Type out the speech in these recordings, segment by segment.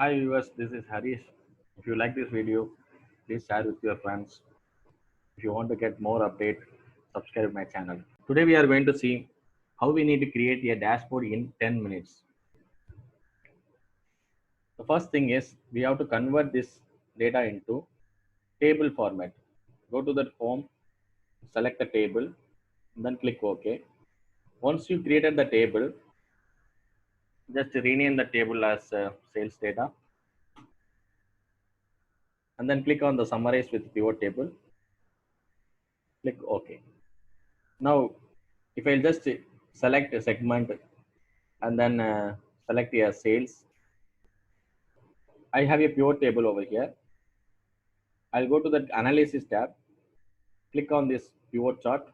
Hi viewers, this is Harish. If you like this video, please share with your friends. If you want to get more update, subscribe my channel. Today we are going to see how we need to create a dashboard in 10 minutes. The first thing is we have to convert this data into table format. Go to the home, select the table, then click OK. Once you created the table, just rename the table as sales data and then click on the summarize with pivot table. Click OK. Now, if I'll just select a segment and then select a sales, I have a pivot table over here. I'll go to the analysis tab, click on this pivot chart.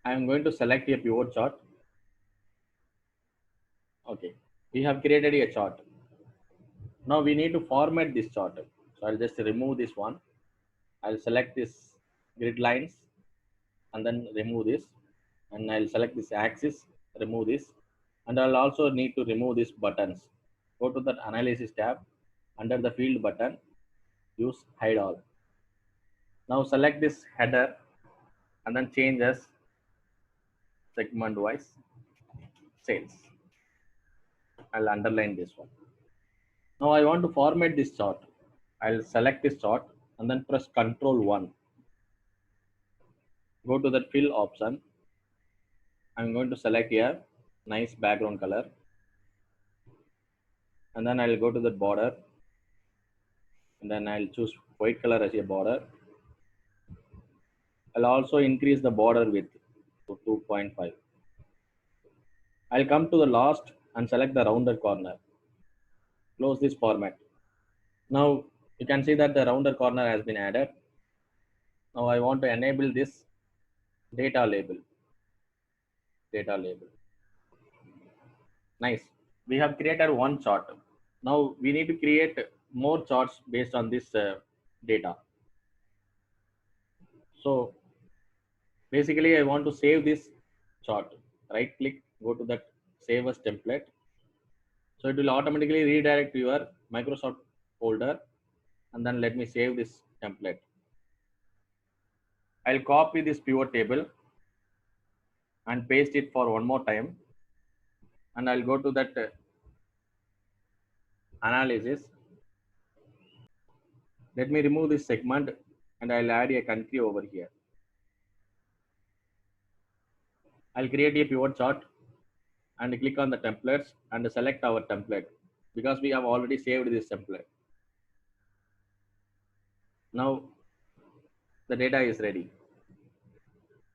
I'm going to select a pivot chart. Okay, we have created a chart. Now we need to format this chart. So I'll just remove this one. I'll select this grid lines and then remove this. And I'll select this axis, remove this. And I'll also need to remove these buttons. Go to the analysis tab. Under the field button, use hide all. Now select this header and then change as segment wise sales. I'll underline this one. Now I want to format this chart. I'll select this chart and then press Control 1. Go to the fill option. I'm going to select a nice background color and then I'll go to the border and then I'll choose white color as a border. I'll also increase the border width to 2.5. I'll come to the last and select the rounded corner. Close this format. Now you can see that the rounded corner has been added. Now I want to enable this data label. Data label. Nice. We have created one chart. Now we need to create more charts based on this data. So basically I want to save this chart. Right click, go to that save as template. So it will automatically redirect your Microsoft folder and then let me save this template. I'll copy this pivot table and paste it for one more time and I'll go to that analysis. Let me remove this segment and I'll add a country over here. I'll create a pivot chart and click on the templates and select our template because we have already saved this template. Now the data is ready.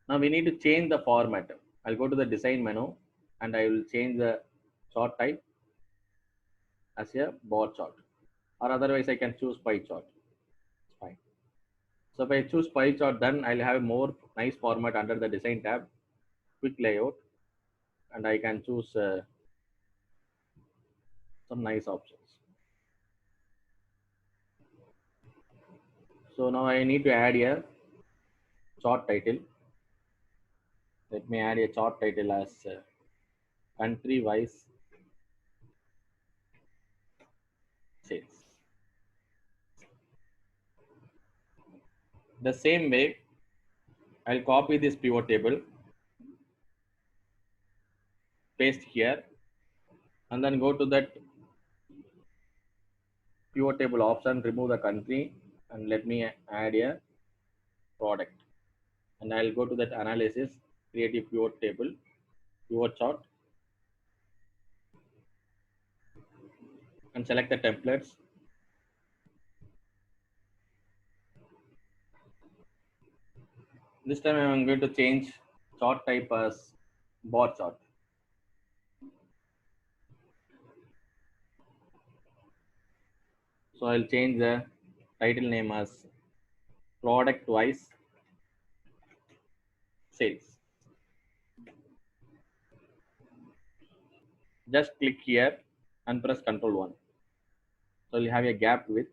Now we need to change the format. I'll go to the design menu and I will change the chart type as a bar chart or otherwise I can choose pie chart. It's fine. So if I choose pie chart, then I'll have a more nice format under the design tab, quick layout, and I can choose some nice options. So now I need to add a chart title. Let me add a chart title as country wise sales. The same way, I'll copy this pivot table, paste here, and then go to that pivot table option, remove the country, and let me add a product. And I'll go to that analysis, create a pivot table, pivot chart, and select the templates. This time I'm going to change chart type as bar chart. So I'll change the title name as product wise sales. Just click here and press Control 1. So you'll have a gap width.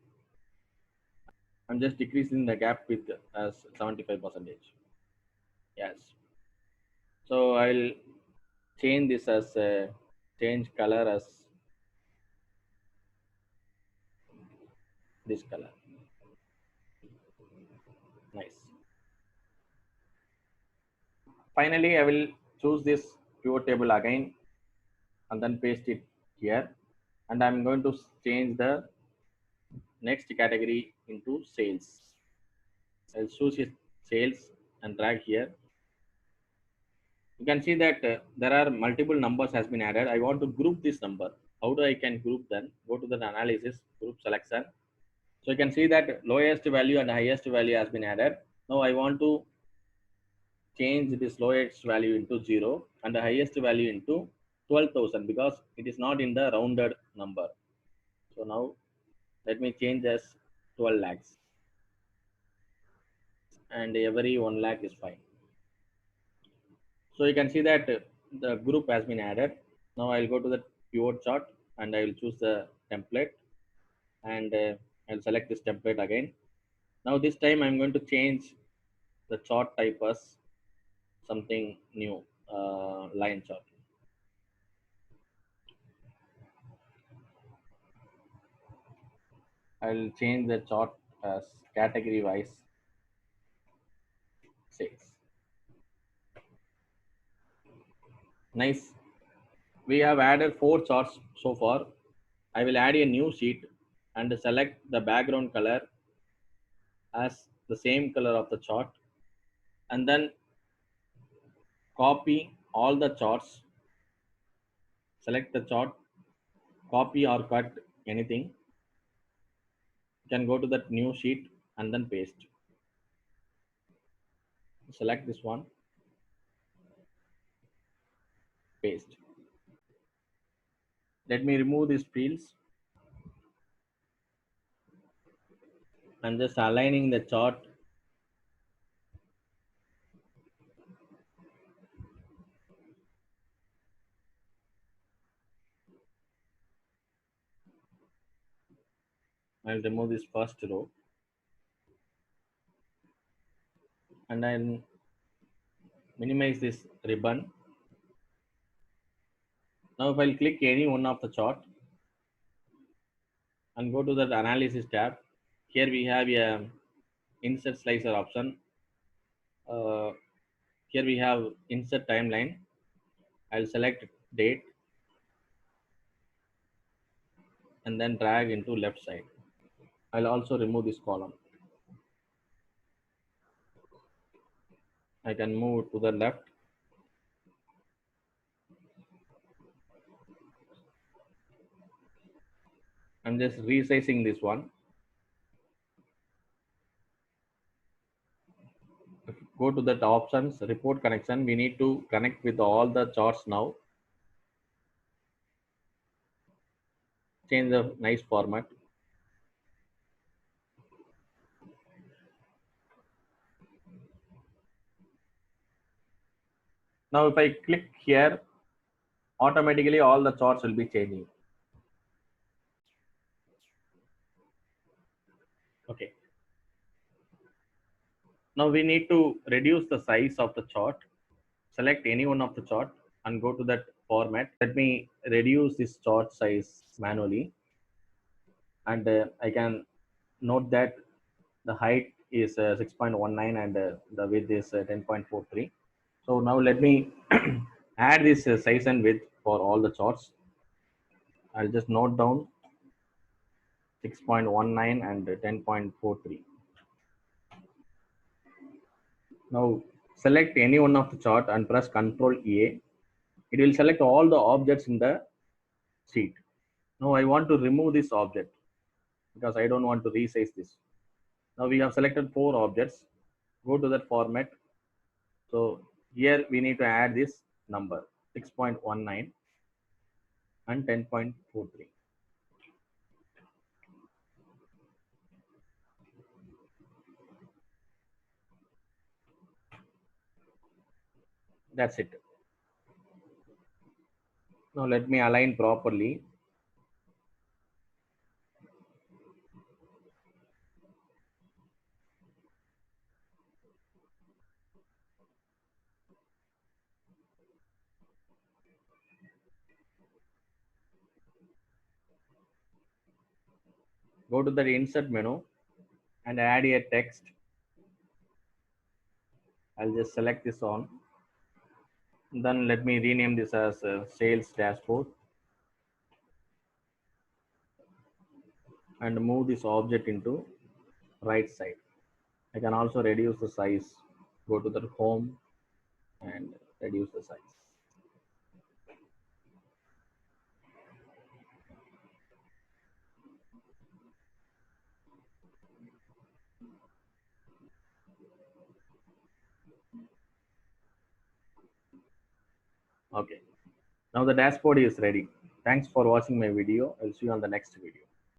I'm just decreasing the gap width as 75%. Yes. So I'll change this as change color as this color. Nice. Finally, I will choose this pivot table again and then paste it here, and I'm going to change the next category into sales. I'll choose it sales and drag here. You can see that there are multiple numbers has been added. I want to group this number. How do I can group them? Go to the analysis, group selection. So you can see that lowest value and highest value has been added. Now I want to change this lowest value into 0 and the highest value into 12,000 because it is not in the rounded number. So now let me change as 12 lakhs, and every 1 lakh is fine. So you can see that the group has been added. Now I'll go to the pivot chart and I will choose the template, and I'll select this template again. Now this time I'm going to change the chart type as something new, line chart. I'll change the chart as category wise sales. Nice. We have added 4 charts so far. I will add a new sheet and select the background color as the same color of the chart, and then copy all the charts. Select the chart, copy or cut anything. You can go to that new sheet and then paste. Select this one, paste. Let me remove these fields and just aligning the chart. I'll remove this first row and I'll minimize this ribbon. Now if I'll click any one of the chart and go to the analysis tab, here we have a insert slicer option. Uh, Here we have insert timeline. I'll select date and then drag into left side. I'll also remove this column. I can move to the left. I'm just resizing this one. If you go to that options, report connection, we need to connect with all the charts now. Change the nice format. Now if I click here, automatically all the charts will be changing. Okay. Now we need to reduce the size of the chart. Select any one of the chart and go to that format. Let me reduce this chart size manually, and I can note that the height is 6.19 and the width is 10.43. So now let me add this size and width for all the charts. I'll just note down 6.19 and 10.43. Now select any one of the chart and press Ctrl A. It will select all the objects in the sheet. Now I want to remove this object because I don't want to resize this. Now we have selected 4 objects. Go to that format. So here we need to add this number 6.19 and 10.43. That's it. Now let me align properly. Go to the insert menu and add a text. I'll just select this on. Then let me rename this as sales dashboard and move this object into right side. I can also reduce the size. Go to the home and reduce the size. Okay. Now the dashboard is ready. Thanks for watching my video. I'll see you on the next video.